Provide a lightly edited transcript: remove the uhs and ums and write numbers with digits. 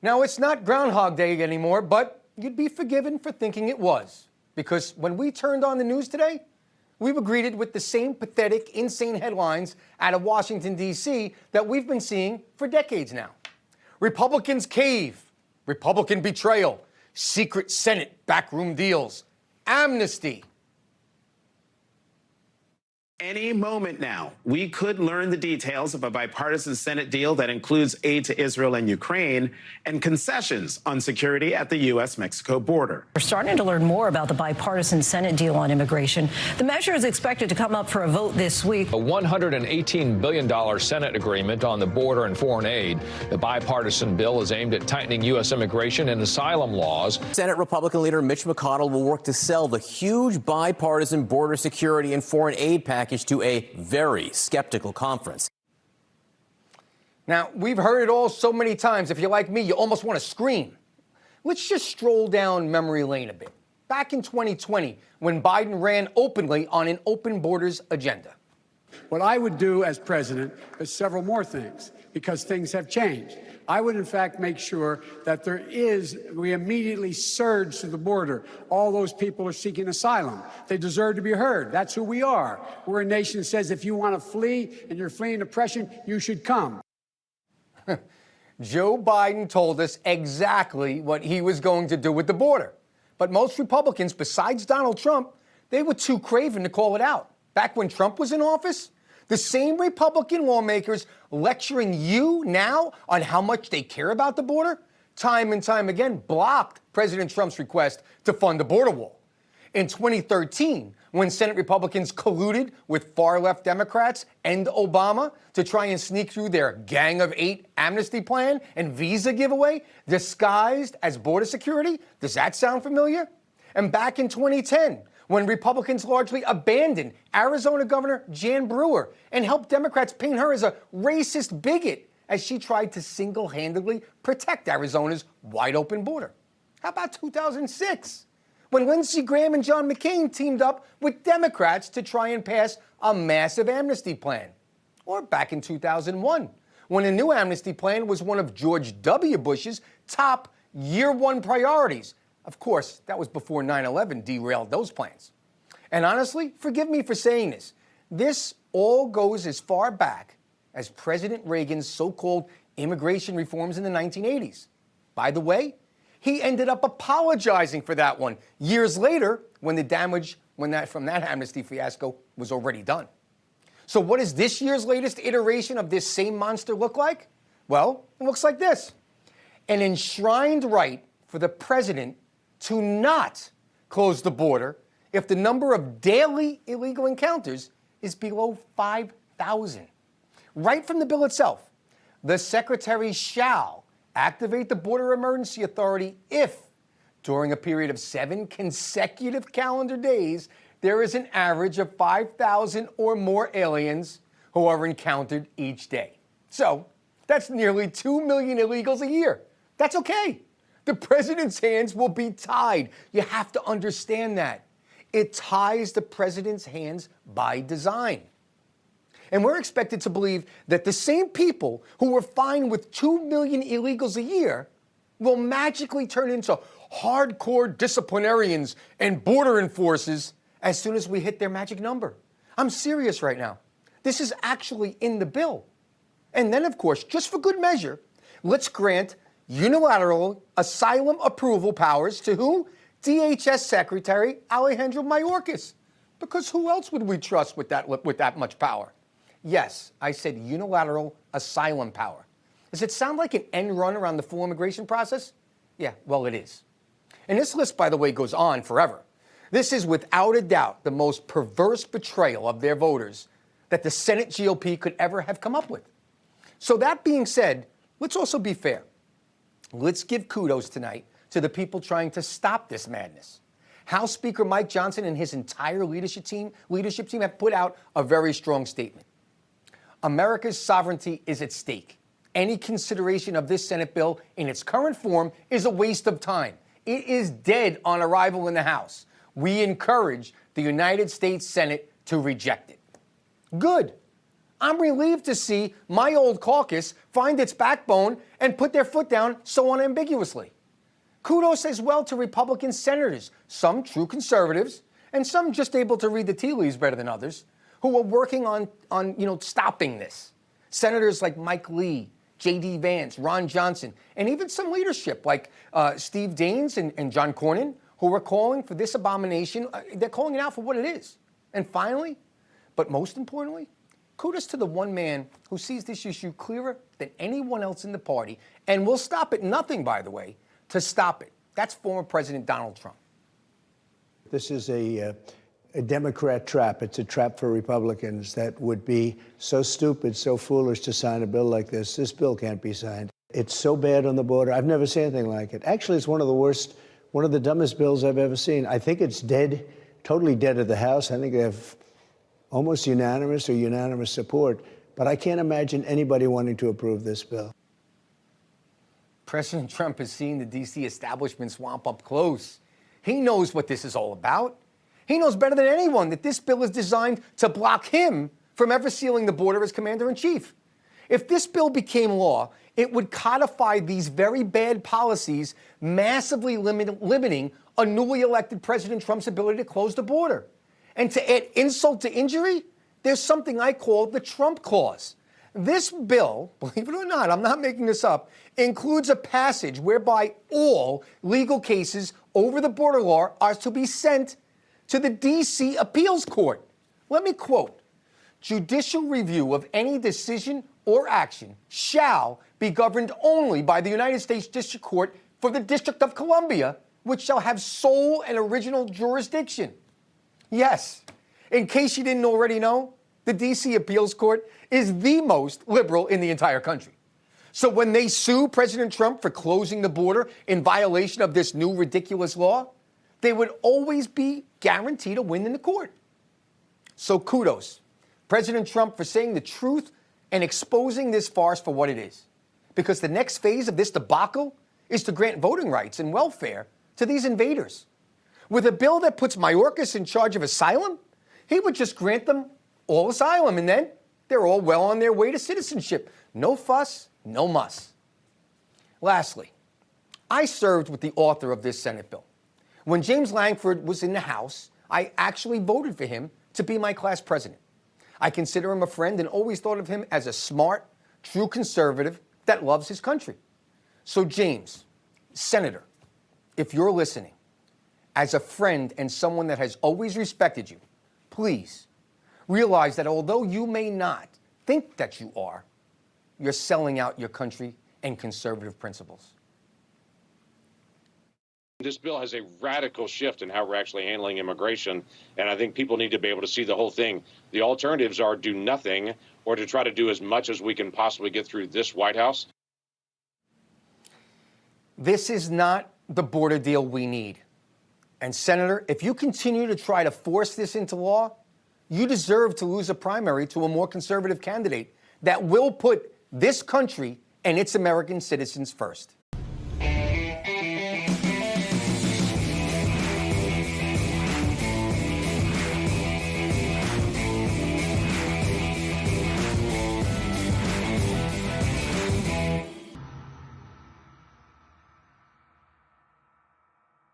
Now, it's not Groundhog Day anymore, but you'd be forgiven for thinking it was. Because when we turned on the news today, we were greeted with the same pathetic, insane headlines out of Washington, D.C. that we've been seeing for decades now. Republicans cave, Republican betrayal, secret Senate backroom deals, amnesty. Any moment now, we could learn the details of a bipartisan Senate deal that includes aid to Israel and Ukraine and concessions on security at the U.S.-Mexico border. We're starting to learn more about the bipartisan Senate deal on immigration. The measure is expected to come up for a vote this week. A $118 billion Senate agreement on the border and foreign aid. The bipartisan bill is aimed at tightening U.S. immigration and asylum laws. Senate Republican leader Mitch McConnell will work to sell the huge bipartisan border security and foreign aid package to a very skeptical conference. Now, we've heard it all so many times. If you're like me, you almost want to scream. Let's just stroll down memory lane a bit. Back in 2020, when Biden ran openly on an open borders agenda. What I would do as president is several more things, because things have changed. I would, in fact, make sure that we immediately surge to the border. All those people are seeking asylum. They deserve to be heard. That's who we are. We're a nation that says if you want to flee and you're fleeing oppression, you should come. Joe Biden told us exactly what he was going to do with the border. But most Republicans, besides Donald Trump, they were too craven to call it out. Back when Trump was in office, the same Republican lawmakers lecturing you now on how much they care about the border, time and time again blocked President Trump's request to fund the border wall. In 2013, when Senate Republicans colluded with far-left Democrats and Obama to try and sneak through their Gang of Eight amnesty plan and visa giveaway disguised as border security, does that sound familiar? And back in 2010, when Republicans largely abandoned Arizona Governor Jan Brewer and helped Democrats paint her as a racist bigot as she tried to single-handedly protect Arizona's wide-open border. How about 2006, when Lindsey Graham and John McCain teamed up with Democrats to try and pass a massive amnesty plan? Or back in 2001, when a new amnesty plan was one of George W. Bush's top year-one priorities. Of course, that was before 9/11 derailed those plans. And honestly, forgive me for saying this, this all goes as far back as President Reagan's so-called immigration reforms in the 1980s. By the way, he ended up apologizing for that one years later when the damage from that amnesty fiasco was already done. So what does this year's latest iteration of this same monster look like? Well, it looks like this. An enshrined right for the president to not close the border if the number of daily illegal encounters is below 5,000. Right from the bill itself, the secretary shall activate the Border Emergency Authority if, during a period of 7 consecutive calendar days, there is an average of 5,000 or more aliens who are encountered each day. So, that's nearly 2 million illegals a year. That's okay. The president's hands will be tied. You have to understand that. It ties the president's hands by design. And we're expected to believe that the same people who were fine with 2 million illegals a year will magically turn into hardcore disciplinarians and border enforcers as soon as we hit their magic number. I'm serious right now. This is actually in the bill. And then, of course, just for good measure, let's grant unilateral asylum approval powers to who? DHS Secretary Alejandro Mayorkas. Because who else would we trust with that much power? Yes, I said unilateral asylum power. Does it sound like an end run around the full immigration process? Yeah, well, it is. And this list, by the way, goes on forever. This is without a doubt the most perverse betrayal of their voters that the Senate GOP could ever have come up with. So that being said, let's also be fair. Let's give kudos tonight to the people trying to stop this madness. House Speaker Mike Johnson and his entire leadership team have put out a very strong statement. America's sovereignty is at stake. Any consideration of this Senate bill in its current form is a waste of time. It is dead on arrival in the House. We encourage the United States Senate to reject it. Good. I'm relieved to see my old caucus find its backbone and put their foot down so unambiguously. Kudos as well to Republican senators, some true conservatives, and some just able to read the tea leaves better than others, who are working on stopping this. Senators like Mike Lee, J.D. Vance, Ron Johnson, and even some leadership like Steve Daines and John Cornyn, who are calling for this abomination. They're calling it out for what it is. And finally, but most importantly, kudos to the one man who sees this issue clearer than anyone else in the party and will stop at nothing, by the way, to stop it. That's former President Donald Trump. This is a Democrat trap. It's a trap for Republicans that would be so stupid, so foolish to sign a bill like this. This bill can't be signed. It's so bad on the border. I've never seen anything like it. Actually, it's one of the worst, one of the dumbest bills I've ever seen. I think it's dead, totally dead at the House. I think they have almost unanimous support. But I can't imagine anybody wanting to approve this bill. President Trump has seen the D.C. establishment swamp up close. He knows what this is all about. He knows better than anyone that this bill is designed to block him from ever sealing the border as commander-in-chief. If this bill became law, it would codify these very bad policies, massively limiting a newly elected President Trump's ability to close the border. And to add insult to injury, there's something I call the Trump clause. This bill, believe it or not, I'm not making this up, includes a passage whereby all legal cases over the border law are to be sent to the D.C. Appeals Court. Let me quote, "Judicial review of any decision or action shall be governed only by the United States District Court for the District of Columbia, which shall have sole and original jurisdiction." Yes, in case you didn't already know, the D.C. Appeals Court is the most liberal in the entire country. So when they sue President Trump for closing the border in violation of this new ridiculous law, they would always be guaranteed a win in the court. So kudos, President Trump, for saying the truth and exposing this farce for what it is. Because the next phase of this debacle is to grant voting rights and welfare to these invaders. With a bill that puts Mayorkas in charge of asylum, he would just grant them all asylum, and then they're all well on their way to citizenship. No fuss, no muss. Lastly, I served with the author of this Senate bill. When James Lankford was in the House, I actually voted for him to be my class president. I consider him a friend and always thought of him as a smart, true conservative that loves his country. So James, Senator, if you're listening, as a friend and someone that has always respected you, please realize that although you may not think that you are, you're selling out your country and conservative principles. This bill has a radical shift in how we're actually handling immigration, and I think people need to be able to see the whole thing. The alternatives are do nothing or to try to do as much as we can possibly get through this White House. This is not the border deal we need. And Senator, if you continue to try to force this into law, you deserve to lose a primary to a more conservative candidate that will put this country and its American citizens first.